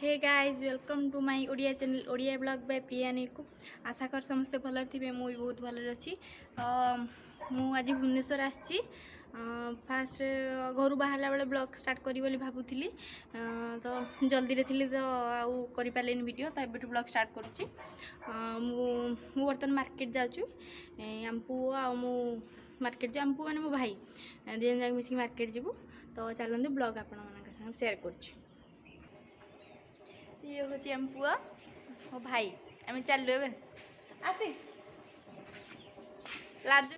Hey guys welcome to my Odia channel Odia blog by Priya Anil को आशा कर समस्ते भल थे मुझे बहुत भल अच्छी मुझे भुवनेश्वर आसी फास्ट घर बाहर बेले ब्लॉग स्टार्ट करी बोली भावुली तो जल्दी थी तो आउ कर पारे वीडियो तो ये ब्लॉग स्टार्ट करुच्ची मु बर्तमान मार्केट जाऊँ आम पु आमु मार्केट जो आम पु मैंने मो भाई दिन जाक मिसिक मार्केट जीवु तो चलते ब्लॉग आपण शेयर कर ये हूँ आम पुआ मो भाई आम चलु ए आसी लाजु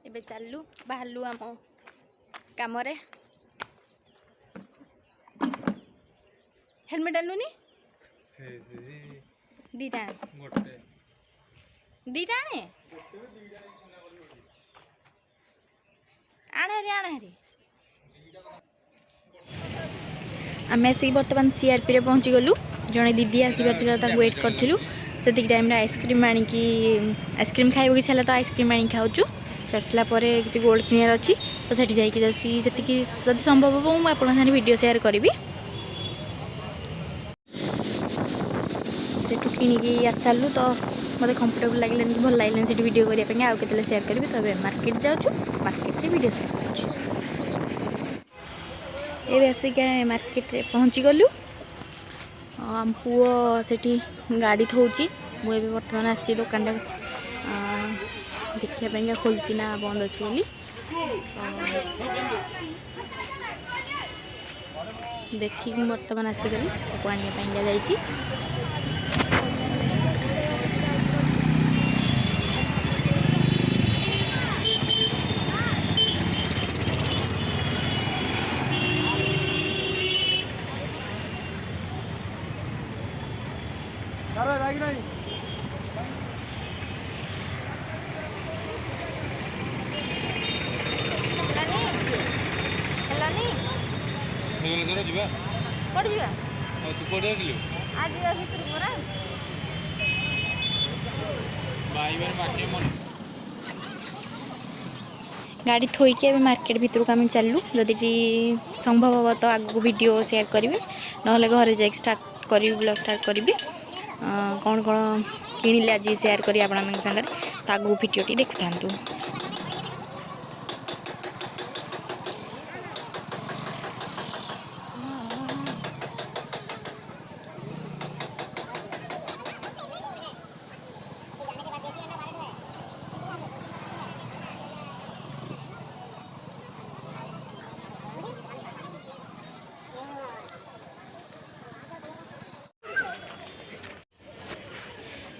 एबे चलु बाहरलु आम काम हेलमेट आनुनी दीटा दीटा आने आने हरी आने हरी आम आसिक बर्तमान सीआरपी रे पहुँची गलु जड़े दीदी आसबार वेट करूँ से टाइम आइसक्रीम आणिकी आइसक्रीम खाइबा इच्छा है तो आइसक्रीम आनी खाऊँ आसला किसी गोल्ड किनार अच्छी तो सेठी जाइए जी जब संभव हम मुझे आपंक वीडियो शेयर करी सेठू किणिकी आस सारू तो मत कंफर्टेबल लगे कि भल लगे से वीडियो करने आउ के शेयर करी तो मार्केट जाऊँ मार्केट रे वीडियो शेयर कर ये आसिक मार्केट रे पहुँची गलु आम पुओ सेठी गाड़ी थोची मुझे बर्तमान आसी दुकान देखा खोलची ना बंद अच्छी बोली देखिक बर्तमान आसीगली आने जाइए गाड़ी थोईकी मार्केट भितर को आम चलू जदि संभव हम तो आगू वीडियो शेयर करी ना घरे जा स्टार्ट करी ब्लॉग स्टार्ट करी कौन कौन किणिले आज शेयर करी आपण सागर तो आगू वीडियो देखु था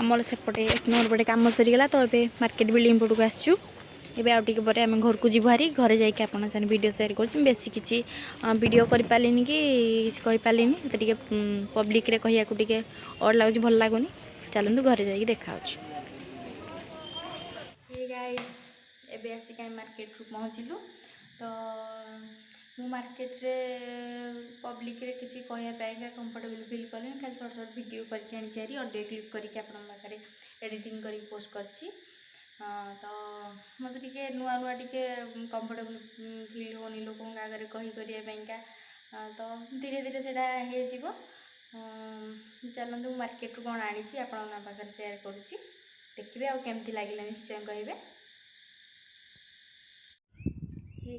आमर सेपटे 1 नंबर पटे कम सरीगला तो ये मार्केट बिल्डिंग पटक आसचु एबे आउ टिके परे आम घर को जीव हारी घरे जाइए आपन साथ वीडियो शेयर कर बेसी किसी वीडियो कर पालिनी कि कहि पालिनी तो टिके पब्लिक रे कहिया को टिके और लागु भल लागुनी चलंतु घरे जाइए देखा गाइस एबे आसिक मार्केट रू पहुँचलु तो मु मार्केट रे पब्लिक रे किसी कहवाई कंफर्टेबल फिल करें खाली सर्ट सर्ट वीडियो करके आनी ऑडियो क्लिप करके पाखे एडिटिंग कर पोस्ट करची तो मत टे नुआ नुआ टे कंफर्टेबल फिल होनी लोक आगे कही करने तो धीरे धीरे से चलते मार्केट रू कौन आनी आपे शेयर करुच्ची देखिए आउ केमती लगे निश्चय कहे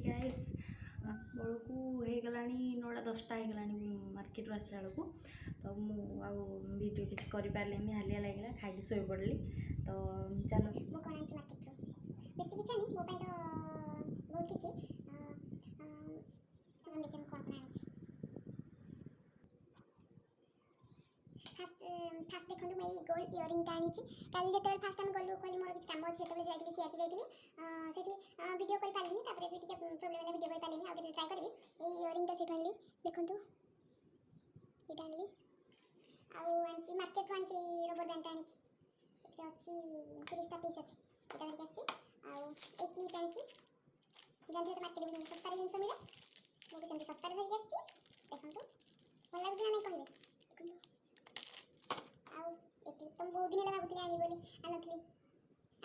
गाइस बड़कू होगला 9-10 होगला मार्केट रू आसला बेलू तो मुझे किसी कर पारे हालिया लगे खाई शो पड़ली तो चलो फास्ट देखो मैं गोल्ड इयरिंग टा आनी कल जो फास्ट आम गलु कहली मोर किसी कम अच्छे से जाइए सीआरपी जाइए वीडियो कर पारिनी प्रोब्लेम है वीडियो कर पारिनी आगे ट्राए करी ये इयरिंग टा से आनी देखु ये आनी आनी मार्केट आनी रबर बैंड आनी अच्छी 30टा पीस अच्छी यहाँ धरिक आसी एक क्लिप आनी जानते तो मार्केट में सस्तार जिन मिले मुझे सस्तार धरिक आसती देखो भल लगे ना नहीं कहे तुम बहुत दिन भावुली आनी बोली आनी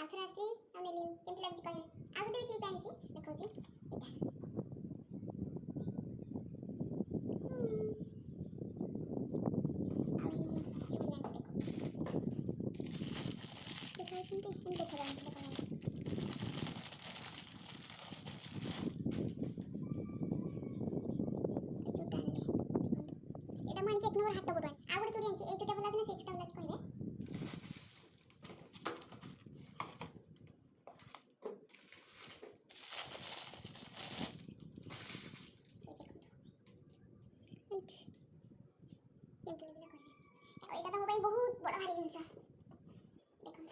आखिर आसली आनी केमती लगे कहे आ गए क्लिप आनी देखा एक नंबर हाथ पटवानी आउ गोटे चूड़ी आनी ए चूड़ा भल से चूड़ा भल कहबे एटा तो मोबाइल बहुत बड़ा भारी जिनस देखो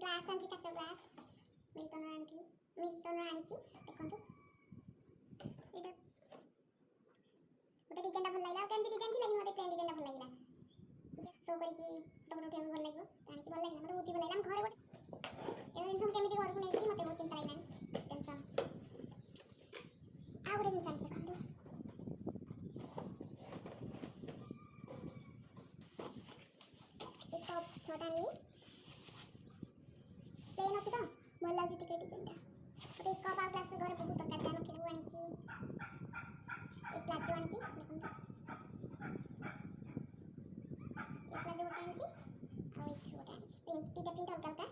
ग्लास आनी काच ग्लास मिल्टन आनी देखो एटा मते डिजाइन भल लागला केमती डिजाइन थी लगी मते प्लेन डिजाइन भल लागला सो करके फोटो उठे भल लागलो आनी भल लागला मते बहुत भल लागला हम घरे गोटे ए जिनस केमती घर को नेकी मते बहुत चिंता लागला टेंशन आ गोटे जिनस देखो छोटा नहीं प्लेन अच्छी तो भल लगे टिके डिजाइनटा गोटे कप आउ ग्लास घर बहुत दरकार जान खेलू आनी ए प्लाजो आनी देखो ए प्लाजो गोटे आनी आ एक गोटे आनी प्रिंट टीटा प्रिंट हल्का हल्का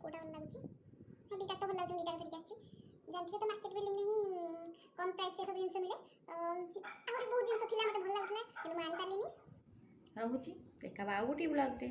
कोटा भल लगुची हां दीटा तो भल लगुची दीटा फेर आसी जानथिबे तो मार्केट बिल्डिंग नहीं कम प्राइस से सब जिंस मिले आ बहुत जिंस थिला मते भल लागला किंतु मानी पालिनी रहुची देखा आउ गोटे ब्लॉग रे।